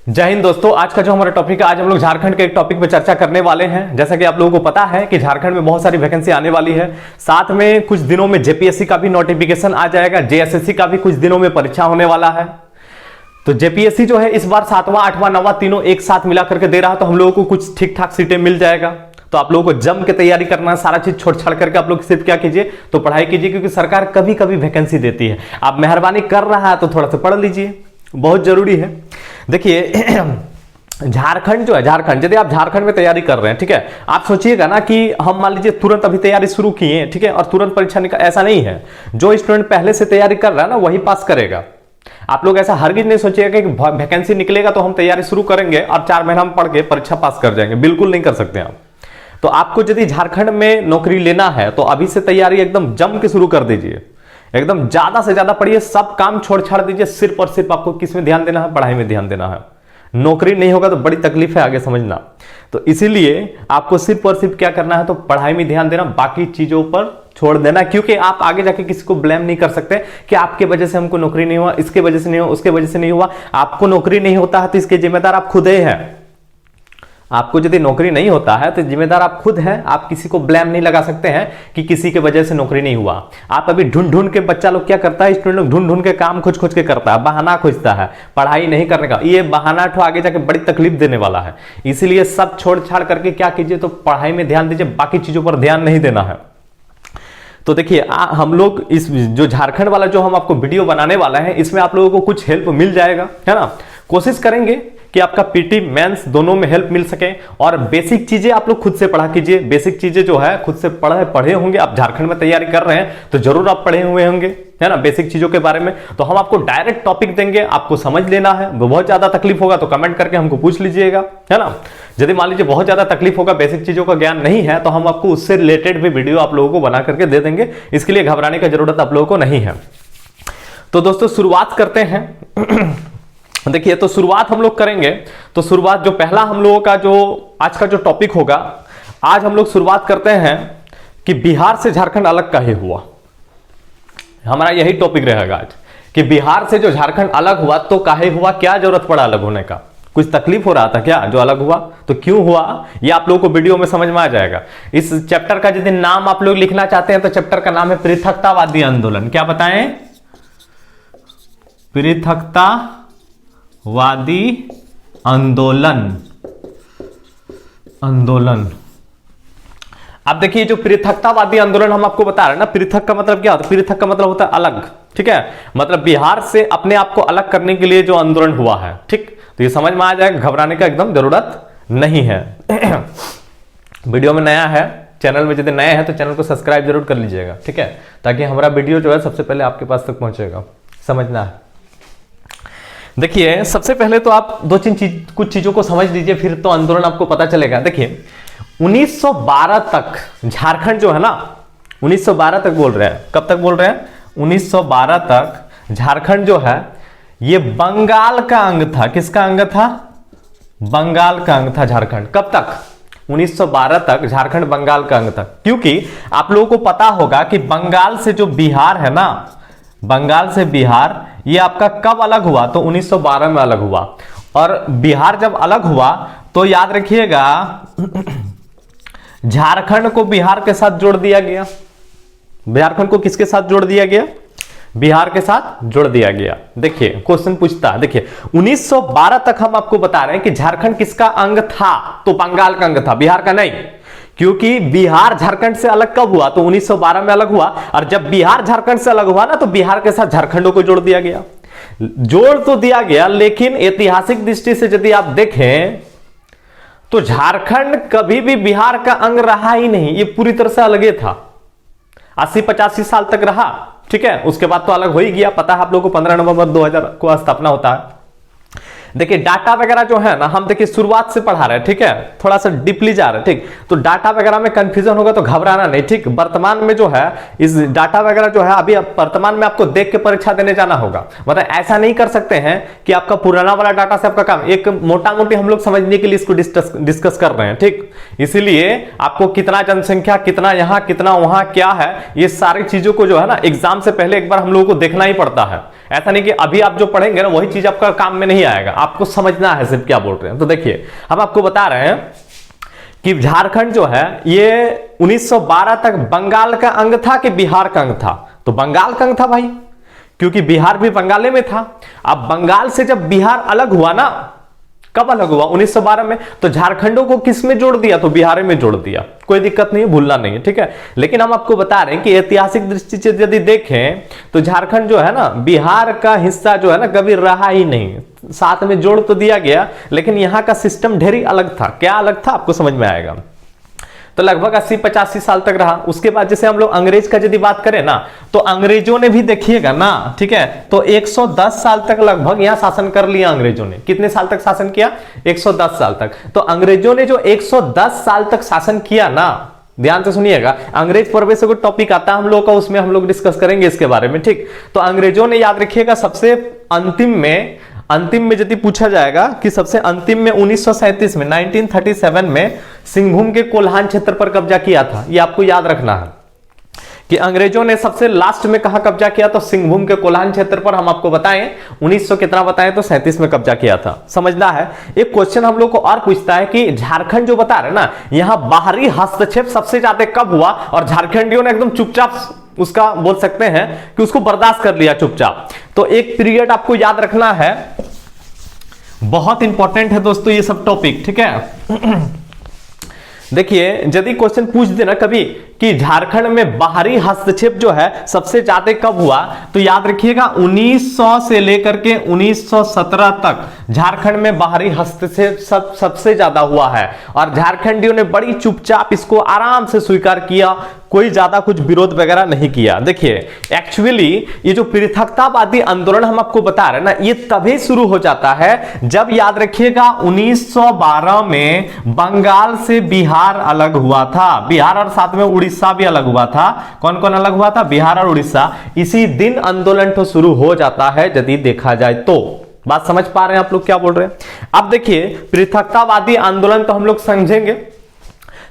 जय हिंद दोस्तों। आज का जो हमारा टॉपिक है, आज हम लोग झारखंड के एक टॉपिक पे चर्चा करने वाले हैं। जैसा कि आप लोगों को पता है कि झारखंड में बहुत सारी वैकेंसी आने वाली है। साथ में कुछ दिनों में जेपीएससी का भी नोटिफिकेशन आ जाएगा, जेएसएससी का भी कुछ दिनों में परीक्षा होने वाला है। तो जेपीएससी जो है इस बार 7वां 8वां 9वां तीनों एक साथ मिला करके दे रहा है, तो हम लोगों को कुछ ठीक ठाक सीटें मिल जाएगा। तो आप लोगों को जम के तैयारी करना है, सारा चीज छोड़ छाड़ करके आप लोग सिर्फ क्या कीजिए, तो पढ़ाई कीजिए, क्योंकि सरकार कभी कभी वैकेंसी देती है। आप मेहरबानी कर रहा है तो थोड़ा सा पढ़ लीजिए, बहुत जरूरी है। देखिए झारखंड जो है, झारखंड यदि आप झारखंड में तैयारी कर रहे हैं, ठीक है, आप सोचिएगा ना कि हम मान लीजिए तुरंत अभी तैयारी शुरू किए, ठीक है, और तुरंत परीक्षा निकल, ऐसा नहीं है। जो स्टूडेंट पहले से तैयारी कर रहा है ना वही पास करेगा। आप लोग ऐसा हरगिज नहीं सोचिएगा कि वैकेंसी निकलेगा तो हम तैयारी शुरू करेंगे और 4 महीना में पढ़ के परीक्षा पास कर जाएंगे, बिल्कुल नहीं कर सकते आप। तो आपको यदि झारखंड में नौकरी लेना है तो अभी से तैयारी एकदम जम के शुरू कर दीजिए, एकदम ज्यादा से ज्यादा पढ़िए, सब काम छोड़ छाड़ दीजिए। सिर्फ और सिर्फ आपको किस में ध्यान देना है? पढ़ाई में ध्यान देना है। नौकरी नहीं होगा तो बड़ी तकलीफ है, आगे समझना। तो इसीलिए आपको सिर्फ और सिर्फ क्या करना है, तो पढ़ाई में ध्यान देना, बाकी चीजों पर छोड़ देना। क्योंकि आप आगे जाके किसी को ब्लेम नहीं कर सकते कि आपके वजह से हमको नौकरी नहीं हुआ, इसके वजह से नहीं हुआ, उसके वजह से नहीं हुआ। आपको नौकरी नहीं होता है तो इसके जिम्मेदार आप खुद ही हैं। आपको यदि नौकरी नहीं होता है तो जिम्मेदार आप खुद हैं। आप किसी को ब्लेम नहीं लगा सकते हैं कि किसी के वजह से नौकरी नहीं हुआ। आप अभी ढूंढ ढूंढ के, बच्चा लोग क्या करता है, स्टूडेंट लोग ढूंढ ढूंढ के काम खोज खोज के करता है, बहाना खोजता है पढ़ाई नहीं करने का। ये बहाना तो आगे जाके बड़ी तकलीफ देने वाला है। इसीलिए सब छोड़ छाड़ करके क्या कीजिए, तो पढ़ाई में ध्यान दीजिए, बाकी चीजों पर ध्यान नहीं देना है। तो देखिए हम लोग इस जो झारखंड वाला जो हम आपको वीडियो बनाने वाला है, इसमें आप लोगों को कुछ हेल्प मिल जाएगा, है ना। कोशिश करेंगे कि आपका पीटी मेंस दोनों में हेल्प मिल सके। और बेसिक चीजें आप लोग खुद से पढ़ा कीजिए। बेसिक चीजें जो है खुद से पढ़े होंगे। आप झारखंड में तैयारी कर रहे हैं तो जरूर आप पढ़े हुए होंगे, है ना, बेसिक चीजों के बारे में। तो हम आपको डायरेक्ट टॉपिक देंगे, आपको समझ लेना है। बहुत ज्यादा तकलीफ होगा तो कमेंट करके हमको पूछ लीजिएगा, है ना। यदि मान लीजिए बहुत ज्यादा तकलीफ होगा, बेसिक चीजों का ज्ञान नहीं है, तो हम आपको उससे रिलेटेड भी वीडियो आप लोगों को बना करके दे देंगे। इसके लिए घबराने की जरूरत आप लोगों को नहीं है। तो दोस्तों शुरुआत करते हैं। देखिए तो शुरुआत हम लोग करेंगे। तो शुरुआत जो पहला हम लोगों का जो आज का जो टॉपिक होगा, आज हम लोग शुरुआत करते हैं कि बिहार से झारखंड अलग काहे हुआ। हमारा यही टॉपिक रहेगा आज कि बिहार से जो झारखंड अलग हुआ तो काहे हुआ, क्या जरूरत पड़ा अलग होने का, कुछ तकलीफ हो रहा था क्या जो अलग हुआ, तो क्यों हुआ, ये आप लोगों को वीडियो में समझ में आ जाएगा। इस चैप्टर का यदि नाम आप लोग लिखना चाहते हैं तो चैप्टर का नाम है पृथकतावादी आंदोलन। क्या बताएं? पृथकतावादी आंदोलन। अब देखिए जो पृथकतावादी आंदोलन हम आपको बता रहे हैं ना, पृथक का मतलब क्या होता है? पृथक का मतलब होता है अलग, ठीक है, मतलब बिहार से अपने आप को अलग करने के लिए जो आंदोलन हुआ है, ठीक। तो ये समझ में आ जाएगा, घबराने का एकदम जरूरत नहीं है। वीडियो में नया है, चैनल में यदि नया है तो चैनल को सब्सक्राइब जरूर कर लीजिएगा, ठीक है, ताकि हमारा वीडियो जो है सबसे पहले आपके पास तक पहुंचेगा। समझना है। देखिए सबसे पहले तो आप कुछ चीजों को समझ लीजिए, फिर तो आंदोलन आपको पता चलेगा। देखिए 1912 तक झारखंड जो है ना, 1912 तक बोल रहे हैं। कब तक बोल रहे हैं? 1912 तक झारखंड जो है ये बंगाल का अंग था। किसका अंग था? बंगाल का अंग था झारखंड। कब तक? 1912 तक झारखंड बंगाल का अंग था। क्योंकि आप लोगों को पता होगा कि बंगाल से जो बिहार है ना, बंगाल से बिहार, ये आपका कब अलग हुआ? तो 1912 में अलग हुआ। और बिहार जब अलग हुआ तो याद रखिएगा झारखंड को बिहार के साथ जोड़ दिया गया। झारखंड को किसके साथ जोड़ दिया गया? बिहार के साथ जोड़ दिया गया। देखिए क्वेश्चन पूछता है, देखिए 1912 तक हम आपको बता रहे हैं कि झारखंड किसका अंग था? तो बंगाल का अंग था, बिहार का नहीं। क्योंकि बिहार झारखंड से अलग कब हुआ? तो 1912 में अलग हुआ। और जब बिहार झारखंड से अलग हुआ ना, तो बिहार के साथ झारखंडों को जोड़ दिया गया। जोड़ तो दिया गया, लेकिन ऐतिहासिक दृष्टि से यदि आप देखें तो झारखंड कभी भी बिहार का अंग रहा ही नहीं। ये पूरी तरह से अलग था, 80-85 साल तक रहा, ठीक है। उसके बाद तो अलग हो ही गया। पता है आप लोगों को 15 नवंबर 2000 को स्थापना होता है। देखिए डाटा वगैरह जो है ना, हम देखिए शुरुआत से पढ़ा रहे हैं, ठीक है, थोड़ा सा डीपली जा रहे हैं, ठीक। तो डाटा वगैरह में कंफ्यूजन होगा तो घबराना नहीं, ठीक। वर्तमान में जो है इस डाटा वगैरह जो है अभी वर्तमान में आपको देख के परीक्षा देने जाना होगा। मतलब ऐसा नहीं कर सकते हैं कि आपका पुराना वाला डाटा से आपका काम, एक मोटा मोटी हम लोग समझने के लिए इसको डिस्कस कर रहे हैं, ठीक। इसीलिए आपको कितना जनसंख्या, कितना यहाँ, कितना वहां क्या है, ये सारी चीजों को जो है ना एग्जाम से पहले एक बार हम लोगों को देखना ही पड़ता है। ऐसा नहीं कि अभी आप जो पढ़ेंगे ना वही चीज आपका काम में नहीं आएगा, आपको समझना है सिर्फ क्या बोल रहे हैं। तो देखिए हम आपको बता रहे हैं कि झारखंड जो है ये 1912 तक बंगाल का अंग था कि बिहार का अंग था? तो बंगाल का अंग था भाई, क्योंकि बिहार भी बंगाल में था। अब बंगाल से जब बिहार अलग हुआ ना, कब अलग हुआ? 1912 में। तो झारखंडों को किस में जोड़ दिया? तो बिहार में जोड़ दिया। कोई दिक्कत नहीं है, भूलना नहीं है, ठीक है। लेकिन हम आपको बता रहे हैं कि ऐतिहासिक दृष्टि से यदि देखें तो झारखंड जो है ना बिहार का हिस्सा जो है ना कभी रहा ही नहीं, साथ में जोड़ तो दिया गया लेकिन यहां का सिस्टम ढेरी अलग था। क्या अलग था आपको समझ में आएगा। तो लगभग 80-85 साल तक रहा। उसके बाद जैसे हम लोग अंग्रेज का यदि बात करें ना तो अंग्रेजों ने भी देखिएगा ना, ठीक है, तो 110 साल तक लगभग यहां शासन कर लिया अंग्रेजों ने। कितने साल तक शासन किया? 110 साल तक। तो अंग्रेजों ने जो 110 साल तक शासन किया ना, ध्यान से सुनिएगा, अंग्रेज प्रवेश को टॉपिक आता है हम लोग का, उसमें हम लोग डिस्कस करेंगे इसके बारे में, ठीक। तो अंग्रेजों ने, याद रखिएगा, सबसे अंतिम में यदि पूछा जाएगा कि सबसे अंतिम में 1937 में 1937 में सिंहभूम के कोल्हान क्षेत्र पर कब्जा किया था। ये आपको याद रखना है कि अंग्रेजों ने सबसे लास्ट में कहां कब्जा किया? तो सिंहभूम के कोल्हान क्षेत्र पर। हम आपको बताएं 1900 कितना बताएं तो 37 में कब्जा किया था। समझना है। एक क्वेश्चन हम लोग को और पूछता है कि झारखंड जो बता रहे ना, यहां बाहरी हस्तक्षेप सबसे ज्यादा कब हुआ? और झारखंडियों ने एकदम चुपचाप उसका बोल सकते हैं कि उसको बर्दाश्त कर लिया चुपचाप। तो एक पीरियड आपको याद रखना है, बहुत इंपॉर्टेंट है दोस्तों ये सब टॉपिक, ठीक है। देखिए यदि क्वेश्चन पूछ देना कभी कि झारखंड में बाहरी हस्तक्षेप जो है सबसे ज्यादा कब हुआ, तो याद रखिएगा 1900 से लेकर के 1917 तक झारखंड में बाहरी हस्तक्षेप सबसे ज्यादा हुआ है। और झारखंडियों ने बड़ी चुपचाप इसको आराम से स्वीकार किया, कोई ज्यादा कुछ विरोध वगैरह नहीं किया। देखिए एक्चुअली ये जो पृथकतावादी आंदोलन हम आपको बता रहे हैं ना, ये तभी शुरू हो जाता है जब, याद रखिएगा, 1912 में बंगाल से बिहार अलग हुआ था। बिहार और साथ में उड़ीसा भी अलग हुआ था। कौन कौन अलग हुआ था? बिहार और उड़ीसा। इसी दिन आंदोलन तो शुरू हो जाता है यदि देखा जाए तो। बात समझ पा रहे हैं आप लोग क्या बोल रहे हैं? अब देखिए पृथकतावादी आंदोलन तो हम लोग समझेंगे।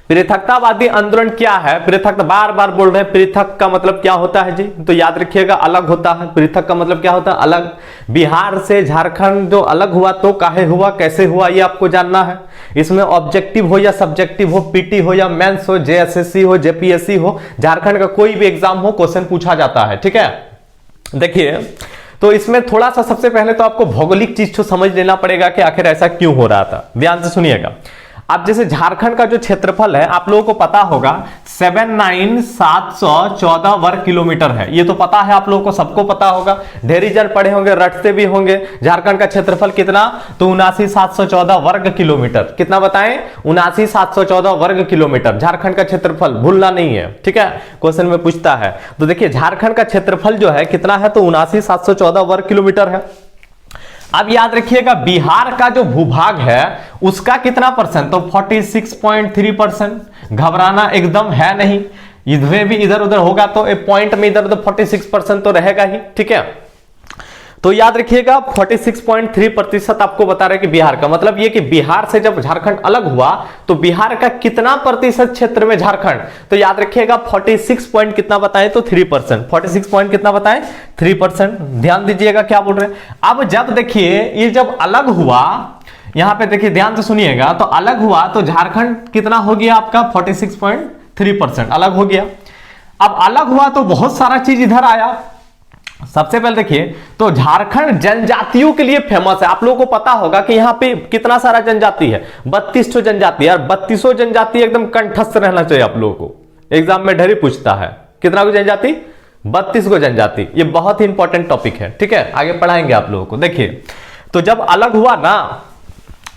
पृथकतावादी आंदोलन क्या है? पृथक, बार बार बोल रहे हैं, पृथक का मतलब क्या होता है जी? तो याद रखिएगा अलग होता है। पृथक का मतलब क्या होता है? अलग। बिहार से झारखंड जो अलग हुआ तो काहे हुआ, कैसे हुआ, ये आपको जानना है। इसमें ऑब्जेक्टिव हो या सब्जेक्टिव हो, पीटी हो या मेंस हो, जेएसएससी हो, जेपीएससी हो, झारखंड का कोई भी एग्जाम हो, क्वेश्चन पूछा जाता है, ठीक है। देखिए तो इसमें थोड़ा सा सबसे पहले तो आपको भौगोलिक चीज को समझ लेना पड़ेगा कि आखिर ऐसा क्यों हो रहा था। ध्यान से सुनिएगा। अब जैसे झारखंड का जो क्षेत्रफल है आप लोगों को पता होगा 79714 वर्ग किलोमीटर है। ये तो पता है आप लोगों को, सबको पता होगा, ढेरी जन पढ़े होंगे, रटते भी होंगे। झारखंड का क्षेत्रफल कितना? तो 79714 वर्ग किलोमीटर। कितना बताएं? 79714 वर्ग किलोमीटर झारखंड का क्षेत्रफल, भूलना नहीं है, ठीक है, क्वेश्चन में पूछता है। तो देखिए झारखंड का क्षेत्रफल जो है कितना है? तो 79714 वर्ग किलोमीटर है। अब याद रखिएगा बिहार का जो भूभाग है उसका कितना परसेंट? तो 46.3%। घबराना एकदम है नहीं, इधर भी इधर उधर होगा तो एक पॉइंट में इधर उधर 46% तो रहेगा ही, ठीक है। तो याद रखिएगा 46.3% आपको बता रहे कि बिहार का मतलब ये कि बिहार से जब झारखंड अलग हुआ तो बिहार का कितना प्रतिशत क्षेत्र में झारखंड? तो याद रखिएगा 46 पॉइंट कितना बताएं? तो 3%। 46 पॉइंट कितना बताएं? 3%। ध्यान दीजिएगा क्या बोल रहे हैं। अब जब देखिए ये जब अलग हुआ, यहां पे देखिए ध्यान से सुनिएगा, तो अलग हुआ तो झारखंड कितना हो गया आपका? 46.3% अलग हो गया। अब अलग हुआ तो बहुत सारा चीज इधर आया। सबसे पहले देखिए तो झारखंड जनजातियों के लिए फेमस है। आप लोगों को पता होगा कि यहाँ पे कितना सारा जनजाति है, 32 जनजाति है। और 32 जनजाति एकदम कंठस्थ रहना चाहिए आप लोगों को, एग्जाम में ढेरी पूछता है। कितना को जनजाति? 32 को जनजाति। ये बहुत ही इंपॉर्टेंट टॉपिक है, ठीक है, आगे पढ़ाएंगे आप लोगों को। देखिए तो जब अलग हुआ ना,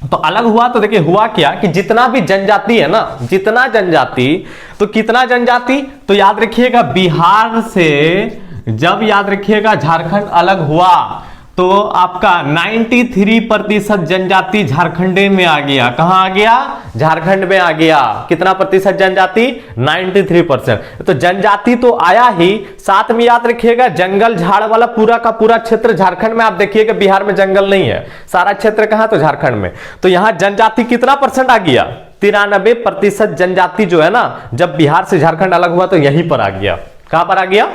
तो अलग हुआ तो देखिए हुआ क्या कि जितना भी जनजाति है ना, जितना जनजाति, तो कितना जनजाति? तो याद रखिएगा बिहार से जब, याद रखिएगा, झारखंड अलग हुआ तो आपका 93% जनजाति झारखंड में आ गया। कहां आ गया? झारखंड में आ गया। कितना प्रतिशत जनजाति? 93%। तो जनजाति तो आया ही, साथ में याद रखिएगा जंगल झाड़ वाला पूरा का पूरा क्षेत्र झारखंड में। आप देखिएगा बिहार में जंगल नहीं है, सारा क्षेत्र कहां? तो झारखंड में। तो यहां जनजाति कितना परसेंट आ गया? 93% जनजाति जो है ना, जब बिहार से झारखंड अलग हुआ तो यहीं पर आ गया। कहां पर आ गया?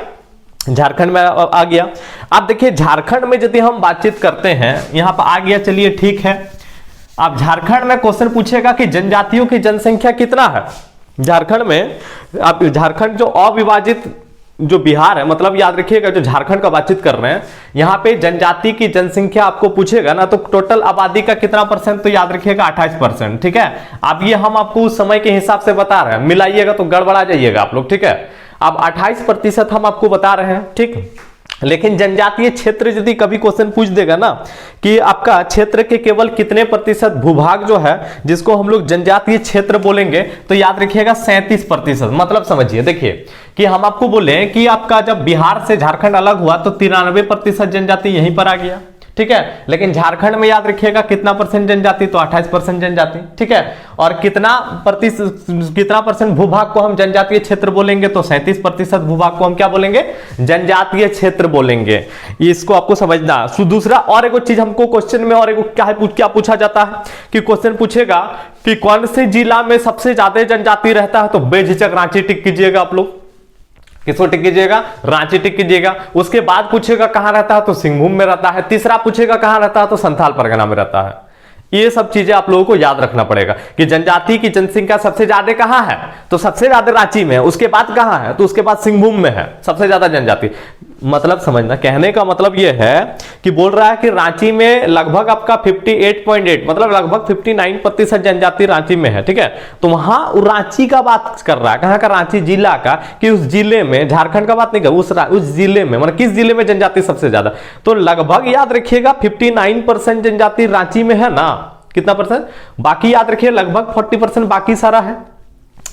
झारखंड में आ गया। अब देखिए झारखंड में यदि हम बातचीत करते हैं, यहां पर आ गया, चलिए ठीक है। अब झारखंड में क्वेश्चन पूछेगा कि जनजातियों की जनसंख्या कितना है झारखंड में। अब झारखंड जो अविभाजित जो बिहार है, मतलब याद रखिएगा जो झारखंड का बातचीत कर रहे हैं, यहां पे जनजाति की जनसंख्या आपको पूछेगा ना, तो टोटल आबादी का कितना परसेंट, तो याद रखिएगा 28%। ठीक है, अब ये हम आपको उस समय के हिसाब से बता रहे हैं, मिलाइएगा तो गड़बड़ा जाइएगा आप लोग। ठीक है, अब 28% हम आपको बता रहे हैं। ठीक, लेकिन जनजातीय क्षेत्र यदि कभी क्वेश्चन पूछ देगा ना कि आपका क्षेत्र के केवल कितने प्रतिशत भूभाग जो है जिसको हम लोग जनजातीय क्षेत्र बोलेंगे, तो याद रखिएगा 37%। मतलब समझिए, देखिए कि हम आपको बोले कि आपका जब बिहार से झारखंड अलग हुआ तो 93% जनजाति यहीं पर आ गया। ठीक है, लेकिन झारखंड में याद रखिएगा कितना परसेंट जनजाति, तो 28% जनजाति। ठीक है, और कितना परसेंट भूभाग को हम जनजातीय क्षेत्र बोलेंगे, तो 37% भूभाग को हम क्या बोलेंगे, जनजातीय क्षेत्र बोलेंगे। इसको आपको समझना। दूसरा और एक चीज हमको क्वेश्चन में और एक क्या पूछा जाता है कि क्वेश्चन पूछेगा कि कौन से जिला में सबसे ज्यादा जनजाति रहता है, तो बेझिझक रांची टिक कीजिएगा आप लोग। किसको टिक कीजिएगा, रांची टिक कीजिएगा। उसके बाद पूछेगा कहां रहता है, तो सिंहभूम में रहता है। तीसरा पूछेगा कहां रहता है, तो संथाल परगना में रहता है। ये सब चीजें आप लोगों को याद रखना पड़ेगा कि जनजाति की जनसंख्या सबसे ज्यादा कहां है, तो सबसे ज्यादा रांची में है। उसके बाद कहां है, तो उसके बाद सिंहभूम में है सबसे ज्यादा जनजाति। मतलब समझना, कहने का मतलब यह है कि बोल रहा है कि रांची में लगभग आपका 58.8 मतलब लगभग 59% जनजाति रांची में है। ठीक है, तो वहां रांची का बात कर रहा है, कहां का, रांची जिला का, कि उस जिले में, झारखंड का बात नहीं कर, उस जिले में, मतलब किस जिले में जनजाति सबसे ज्यादा, तो लगभग याद रखिएगा 59% जनजाति रांची में है ना। कितना परसेंट, बाकी याद रखिए लगभग 40% बाकी सारा है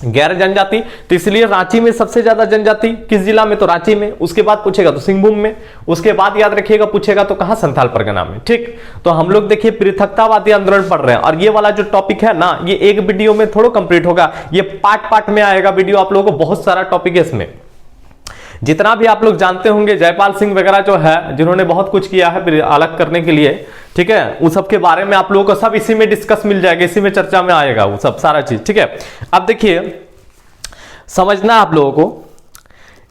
गैर जनजाति। तो इसलिए रांची में सबसे ज्यादा जनजाति किस जिला में, तो रांची में। उसके बाद पूछेगा तो सिंहभूम में। उसके बाद याद रखिएगा पूछेगा तो कहां, संथाल परगना में। ठीक, तो हम लोग देखिए पृथकतावादी आंदोलन पढ़ रहे हैं, और ये वाला जो टॉपिक है ना, ये एक वीडियो में थोड़ा कंप्लीट होगा, ये पार्ट में आएगा वीडियो। आप लोगों को बहुत सारा टॉपिक है इसमें, जितना भी आप लोग जानते होंगे, जयपाल सिंह वगैरह जो है, जिन्होंने बहुत कुछ किया है अलग करने के लिए। ठीक है, उन सब के बारे में आप लोगों को सब इसी में डिस्कस मिल जाएगा, इसी में चर्चा में आएगा वो सब सारा चीज। ठीक है, अब देखिए समझना आप लोगों को,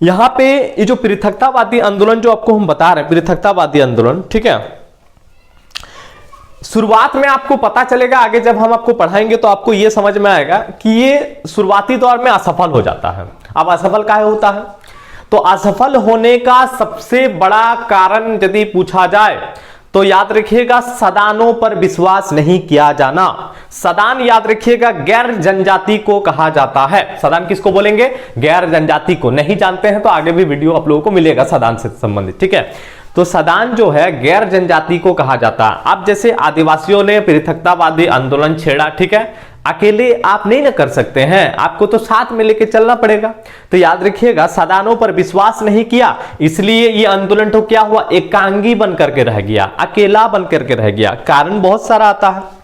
यहां पे ये जो पृथकतावादी आंदोलन जो आपको हम बता रहे हैं, पृथकतावादी आंदोलन, ठीक है, शुरुआत में आपको पता चलेगा, आगे जब हम आपको पढ़ाएंगे तो आपको यह समझ में आएगा कि ये शुरुआती दौर में असफल हो जाता है। अब असफल काहे होता है, तो असफल होने का सबसे बड़ा कारण यदि पूछा जाए तो याद रखिएगा सदानों पर विश्वास नहीं किया जाना। सदान याद रखिएगा गैर जनजाति को कहा जाता है। सदान किसको बोलेंगे, गैर जनजाति को। नहीं जानते हैं तो आगे भी वीडियो आप लोगों को मिलेगा सदान से संबंधित। ठीक है, तो सदान जो है गैर जनजाति को कहा जाता है। अब जैसे आदिवासियों ने पृथकतावादी आंदोलन छेड़ा, ठीक है, अकेले आप नहीं ना कर सकते हैं, आपको तो साथ में लेके चलना पड़ेगा। तो याद रखिएगा सदानों पर विश्वास नहीं किया, इसलिए ये आंदोलन तो क्या हुआ, एकांगी बन करके रह गया, अकेला बन करके रह गया। कारण बहुत सारा आता है।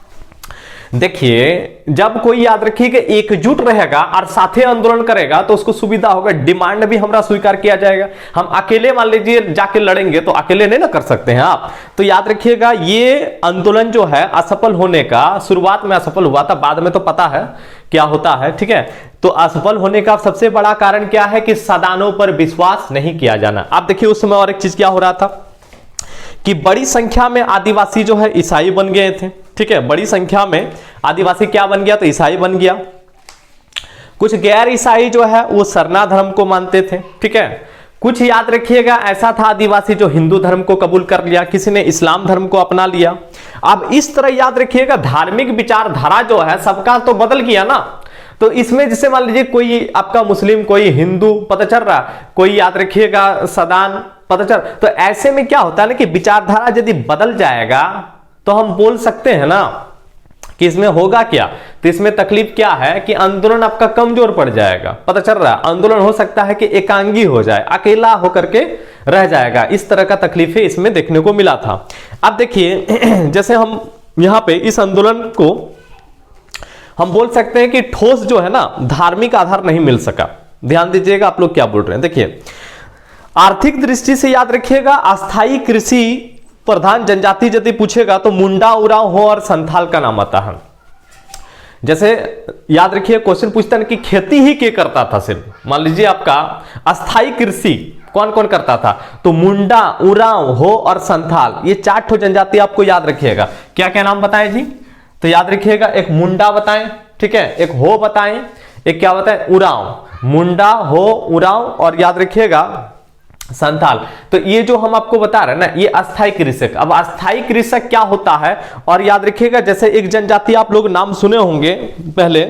देखिए जब कोई याद रखिएगा एकजुट रहेगा और साथे आंदोलन करेगा तो उसको सुविधा होगा, डिमांड भी हमारा स्वीकार किया जाएगा। हम अकेले मान लीजिए जाके लड़ेंगे तो अकेले नहीं ना कर सकते हैं आप। तो याद रखिएगा ये आंदोलन जो है असफल होने का, शुरुआत में असफल हुआ था, बाद में तो पता है क्या होता है। ठीक है, तो असफल होने का सबसे बड़ा कारण क्या है कि सदानों पर विश्वास नहीं किया जाना। आप देखिए उस समय और एक चीज क्या हो रहा था कि बड़ी संख्या में आदिवासी जो है ईसाई बन गए थे। ठीक है, बड़ी संख्या में आदिवासी क्या बन गया, तो ईसाई बन गया। कुछ गैर ईसाई जो है वो सरना धर्म को मानते थे। ठीक है, कुछ याद रखिएगा ऐसा था आदिवासी जो हिंदू धर्म को कबूल कर लिया, किसी ने इस्लाम धर्म को अपना लिया। अब इस तरह याद रखिएगा धार्मिक विचारधारा जो है सबका तो बदल गया ना। तो इसमें जैसे मान लीजिए कोई आपका मुस्लिम, कोई हिंदू पता चल रहा, कोई याद रखिएगा सदान पता चल, तो ऐसे में क्या होता है ना कि विचारधारा यदि बदल जाएगा तो हम बोल सकते हैं ना कि इसमें होगा क्या, तो इसमें तकलीफ क्या है कि आंदोलन आपका कमजोर पड़ जाएगा। पता चल रहा है आंदोलन हो सकता है कि एकांगी हो जाए, अकेला होकर के रह जाएगा। इस तरह का तकलीफें इसमें देखने को मिला था। अब देखिए जैसे हम यहां पे इस आंदोलन को हम बोल सकते हैं कि ठोस जो है ना धार्मिक आधार नहीं मिल सका। ध्यान दीजिएगा आप लोग क्या बोल रहे हैं। देखिए आर्थिक दृष्टि से याद रखिएगा अस्थायी कृषि प्रधान जनजाति यदि पूछेगा तो मुंडा, उरांव, हो और संथाल का नाम आता है। जैसे याद रखिए क्वेश्चन पूछता है कि खेती ही के करता था, सिर्फ मान लीजिए आपका अस्थायी कृषि कौन कौन करता था? तो मुंडा, उरांव, हो और संथाल, ये 4 ठो जनजाति आपको याद रखिएगा। क्या क्या नाम बताएं जी? तो याद रखिएगा, एक मुंडा बताएं, ठीक है, एक हो बताएं, एक क्या बताएं? उरांव। मुंडा, हो, उरांव और याद रखिएगा संथाल। तो ये जो हम आपको बता रहे हैं ना, ये अस्थायी कृषक। अब अस्थायी कृषक क्या होता है? और याद रखिएगा, जैसे एक जनजाति आप लोग नाम सुने होंगे पहले,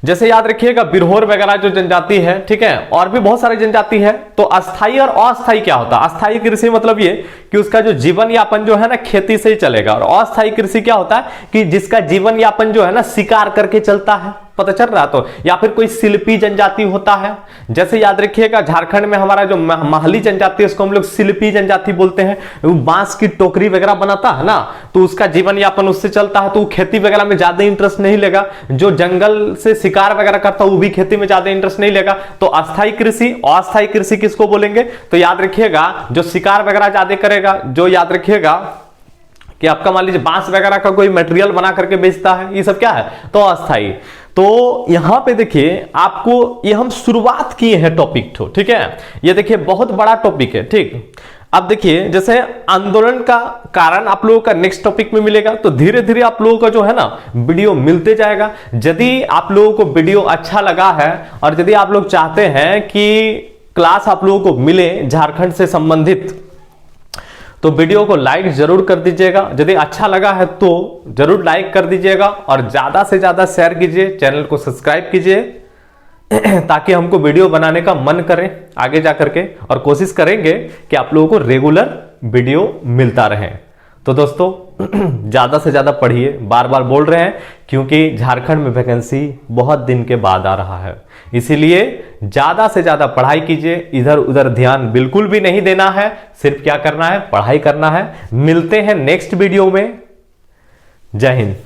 जैसे याद रखिएगा बिरहोर वगैरह जो जनजाति है, ठीक है, और भी बहुत सारी जनजाति है। तो अस्थाई और अस्थाई क्या होता है? अस्थाई कृषि मतलब ये कि उसका जो जीवन यापन जो है ना खेती से ही चलेगा, और अस्थाई कृषि क्या होता है कि जिसका जीवन यापन जो है ना शिकार करके चलता है। पता चल रहा? तो या फिर कोई शिल्पी जनजाति होता है, जैसे याद रखिएगा झारखंड में हमारा जो माहली जनजाति है उसको हम लोग शिल्पी जनजाति बोलते हैं। वो बांस की टोकरी वगैरह बनाता है ना, तो उसका जीवन यापन उससे चलता है, तो वो खेती वगैरह में ज्यादा इंटरेस्ट नहीं लेगा। जो जंगल से शिकार वगैरह करता है वो भी खेती में ज्यादा इंटरेस्ट नहीं लेगा। तो अस्थायी कृषि, अस्थायी कृषि किसको बोलेंगे? तो याद रखिएगा जो शिकार वगैरह ज्यादा करेगा, जो याद रखिएगा कि आपका मान लीजिए बांस वगैरह का कोई मटेरियल बना करके बेचता है, ये सब क्या है? तो अस्थायी। तो यहां पे देखिए आपको, ये हम शुरुआत किए हैं टॉपिक तो, ठीक है, ये देखिए बहुत बड़ा टॉपिक है, ठीक। अब देखिए जैसे आंदोलन का कारण आप लोगों का नेक्स्ट टॉपिक में मिलेगा, तो धीरे धीरे आप लोगों का जो है ना वीडियो मिलते जाएगा। यदि आप लोगों को वीडियो अच्छा लगा है और यदि आप लोग चाहते हैं कि क्लास आप लोगों को मिले झारखंड से संबंधित, तो वीडियो को लाइक जरूर कर दीजिएगा। यदि अच्छा लगा है तो जरूर लाइक कर दीजिएगा और ज्यादा से ज्यादा शेयर कीजिए, चैनल को सब्सक्राइब कीजिए ताकि हमको वीडियो बनाने का मन करे आगे जा करके, और कोशिश करेंगे कि आप लोगों को रेगुलर वीडियो मिलता रहे। तो दोस्तों ज्यादा से ज्यादा पढ़िए, बार बार बोल रहे हैं क्योंकि झारखंड में वैकेंसी बहुत दिन के बाद आ रहा है, इसीलिए ज्यादा से ज्यादा पढ़ाई कीजिए। इधर उधर ध्यान बिल्कुल भी नहीं देना है, सिर्फ क्या करना है? पढ़ाई करना है। मिलते हैं नेक्स्ट वीडियो में। जय हिंद।